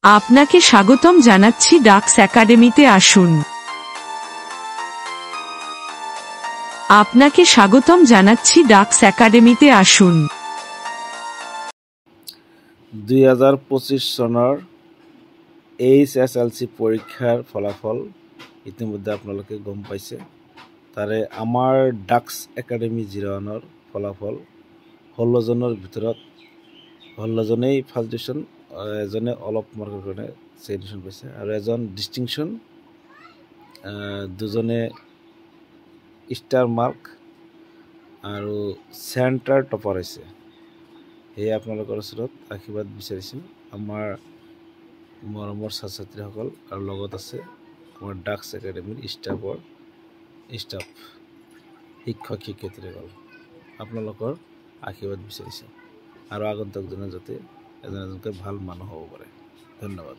আপনাকে স্বাগতম জানাচ্ছি ডাক্স একাডেমিতে আসুন। আপনাকে স্বাগতম জানাচ্ছি ডাক্স একাডেমিতে আসুন। 2025 চনৰ HSLC পৰীক্ষাৰ ফলাফল ইতিমধ্যে আপোনালোকে গম পাইছে। তাৰে আমাৰ ডাক্স একাডেমি 01ৰ ফলাফল 16 জনৰ ভিতৰত 16 জনেই ফাৰ্ষ্ট ডিভিজন, এজনে অলপ মাৰ্কৰ কাৰণে ছেকেণ্ড ডিভিজন পাইছে আৰু এজন ডিষ্টিংশ্যন, দুজনে ষ্টাৰ মাৰ্ক আৰু চেণ্টাৰ টপাৰ হৈছে। সেয়ে আপোনালোকৰ ওচৰত আশীৰ্বাদ বিচাৰিছোঁ আমাৰ মৰমৰ ছাত্ৰ ছাত্ৰীসকল, আৰু লগত আছে আমাৰ ডাক্স একাডেমিৰ ষ্টাফ শিক্ষক শিক্ষয়িত্ৰীসকল। আপোনালোকৰ আশীৰ্বাদ বিচাৰিছোঁ আৰু আগন্তুক দিনত যাতে এজন এজনকৈ ভাল মানুহ হ'ব পাৰে। ধন্যবাদ।